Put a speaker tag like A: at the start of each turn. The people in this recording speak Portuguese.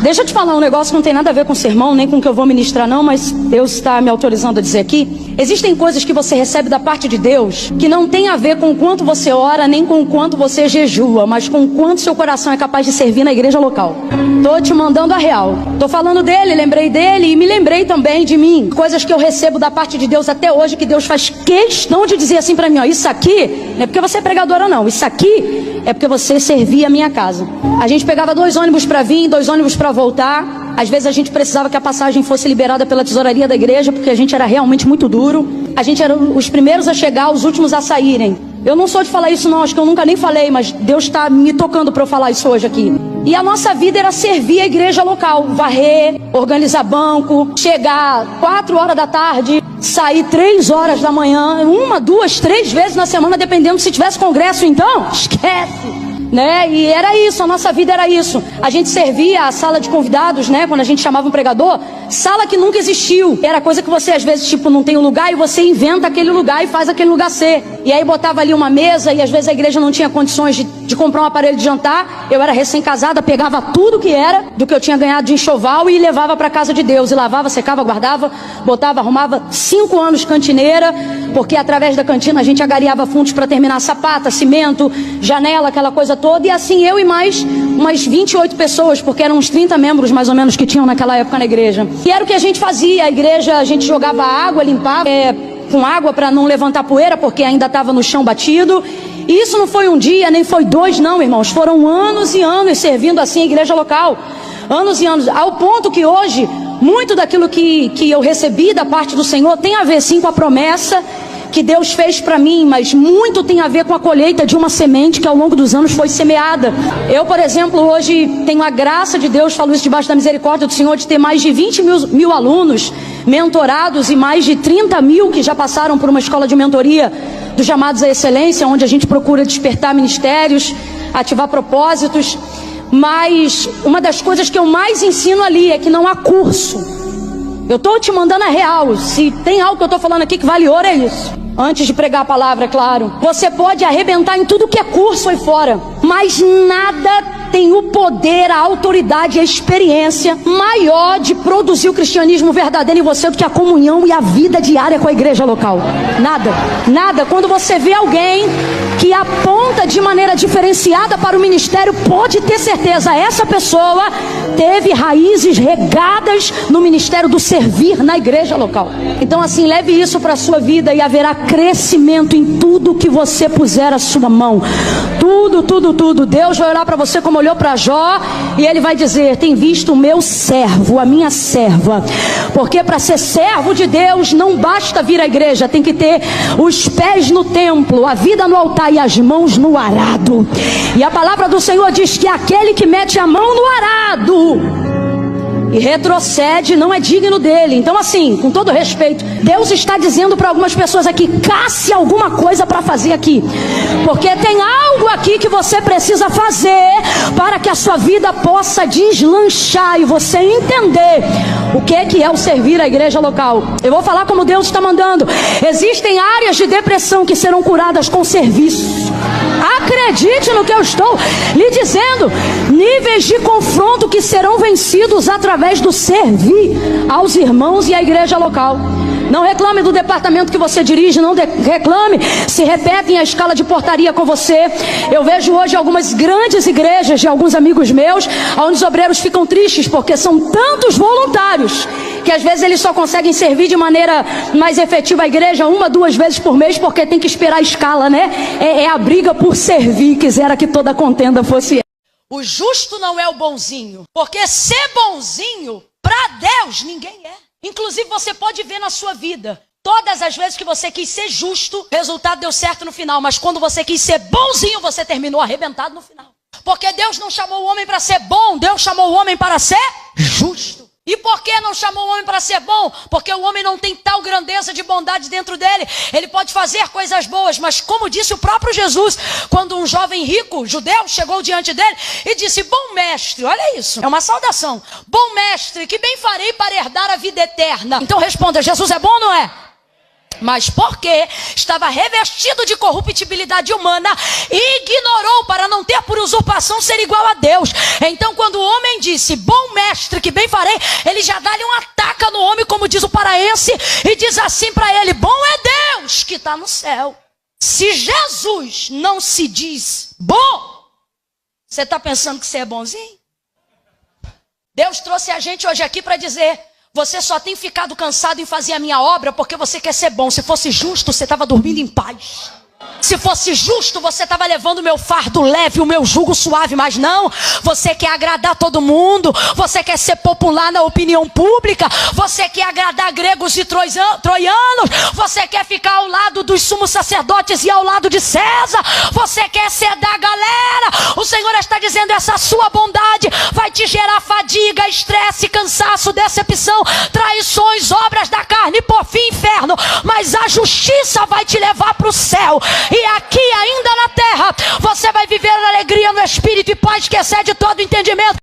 A: Deixa eu te falar um negócio que não tem nada a ver com o sermão, nem com o que eu vou ministrar não, mas Deus está me autorizando a dizer aqui. Existem coisas que você recebe da parte de Deus que não tem a ver com o quanto você ora, nem com o quanto você jejua, mas com o quanto seu coração é capaz de servir na igreja local. Tô te mandando a real. Tô falando dele, lembrei dele e me lembrei também de mim. Coisas que eu recebo da parte de Deus até hoje, que Deus faz questão de dizer assim pra mim, ó, isso aqui não é porque você é pregadora não, isso aqui é porque você servia a minha casa. A gente pegava 2 ônibus pra vir, 2 ônibus pra voltar. Às vezes a gente precisava que a passagem fosse liberada pela tesouraria da igreja, porque a gente era realmente muito duro. A gente era os primeiros a chegar, os últimos a saírem. Eu não sou de falar isso não, acho que eu nunca nem falei, mas Deus está me tocando para eu falar isso hoje aqui. E a nossa vida era servir a igreja local, varrer, organizar banco, chegar 4 horas da tarde, sair 3 horas da manhã, 1, 2, 3 vezes na semana, dependendo se tivesse congresso então, esquece. Né? E era isso, a nossa vida era isso. A gente servia a sala de convidados, né? Quando a gente chamava um pregador, sala que nunca existiu. Era coisa que você às vezes tipo não tem um lugar e você inventa aquele lugar e faz aquele lugar ser. E aí botava ali uma mesa e às vezes a igreja não tinha condições de comprar um aparelho de jantar. Eu era recém-casada, pegava tudo que era do que eu tinha ganhado de enxoval e levava para casa de Deus. E lavava, secava, guardava, botava, arrumava. 5 anos cantineira, porque através da cantina a gente agariava fundos para terminar sapata, cimento, janela, aquela coisa toda, e assim eu e mais umas 28 pessoas, porque eram uns 30 membros mais ou menos que tinham naquela época na igreja. E era o que a gente fazia, a igreja, a gente jogava água, limpava com água para não levantar poeira, porque ainda estava no chão batido. E isso não foi um dia, nem foi 2 não, irmãos, foram anos e anos servindo assim a igreja local, anos e anos, ao ponto que hoje, muito daquilo que eu recebi da parte do Senhor tem a ver sim com a promessa que Deus fez para mim, mas muito tem a ver com a colheita de uma semente que ao longo dos anos foi semeada. Eu, por exemplo, hoje tenho a graça de Deus, falo isso debaixo da misericórdia do Senhor, de ter mais de 20 mil alunos mentorados e mais de 30 mil que já passaram por uma escola de mentoria dos chamados à excelência, onde a gente procura despertar ministérios, ativar propósitos. Mas uma das coisas que eu mais ensino ali é que não há curso. Eu estou te mandando a real. Se tem algo que eu estou falando aqui que vale ouro, é isso. Antes de pregar a palavra, é claro. Você pode arrebentar em tudo que é curso aí fora, mas nada tem o poder, a autoridade, a experiência maior de produzir o cristianismo verdadeiro em você do que a comunhão e a vida diária com a igreja local. Nada, nada. Quando você vê alguém que aponta de maneira diferenciada para o ministério, pode ter certeza, essa pessoa teve raízes regadas no ministério do servir na igreja local. Então assim, leve isso para a sua vida e haverá crescimento em tudo que você puser a sua mão. Tudo, tudo, tudo. Deus vai olhar para você como olhou para Jó e ele vai dizer: tem visto o meu servo, a minha serva. Porque para ser servo de Deus não basta vir à igreja, tem que ter os pés no templo, a vida no altar e as mãos no arado. E a palavra do Senhor diz que aquele que mete a mão no arado e retrocede não é digno dele. Então assim, com todo respeito, Deus está dizendo para algumas pessoas aqui: casse alguma coisa para fazer aqui, porque tem algo aqui que você precisa fazer para que a sua vida possa deslanchar e você entender o que é o servir a igreja local. Eu vou falar como Deus está mandando. Existem áreas de depressão que serão curadas com serviço. Acredite no que eu estou lhe dizendo. Níveis de confronto que serão vencidos através do servir aos irmãos e à igreja local. Não reclame do departamento que você dirige, não reclame se repetem a escala de portaria com você. Eu vejo hoje algumas grandes igrejas de alguns amigos meus, onde os obreiros ficam tristes porque são tantos voluntários que às vezes eles só conseguem servir de maneira mais efetiva a igreja 1, 2 vezes por mês, porque tem que esperar a escala, né? É a briga por servir. Quisera que toda contenda fosse.
B: O justo não é o bonzinho, porque ser bonzinho para Deus ninguém é. Inclusive você pode ver na sua vida, todas as vezes que você quis ser justo, o resultado deu certo no final, mas quando você quis ser bonzinho, você terminou arrebentado no final. Porque Deus não chamou o homem para ser bom, Deus chamou o homem para ser justo. E por que não chamou o homem para ser bom? Porque o homem não tem tal grandeza de bondade dentro dele. Ele pode fazer coisas boas, mas como disse o próprio Jesus, quando um jovem rico, judeu, chegou diante dele e disse: bom mestre, olha isso, é uma saudação. Bom mestre, que bem farei para herdar a vida eterna? Então responda: Jesus é bom ou não é? Mas porque estava revestido de corruptibilidade humana, ignorou para não ter por usurpação ser igual a Deus. Então quando o homem disse, bom mestre, que bem farei, ele já dá-lhe uma taca no homem, como diz o paraense, e diz assim para ele, bom é Deus que está no céu. Se Jesus não se diz bom, você está pensando que você é bonzinho? Deus trouxe a gente hoje aqui para dizer, você só tem ficado cansado em fazer a minha obra porque você quer ser bom. Se fosse justo, você estava dormindo em paz. Se fosse justo, você estava levando o meu fardo leve, o meu jugo suave. Mas não, você quer agradar todo mundo. Você quer ser popular na opinião pública. Você quer agradar gregos e troianos. Você quer ficar ao lado dos sumos sacerdotes e ao lado de César. Você quer ser da galera. O Senhor está dizendo, essa sua bondade vai te gerar fadiga, estresse, cansaço, decepção, traições, obras da carne e por fim inferno. Mas a justiça vai te levar para o céu. E aqui ainda na terra, você vai viver a alegria no Espírito e paz que excede todo entendimento.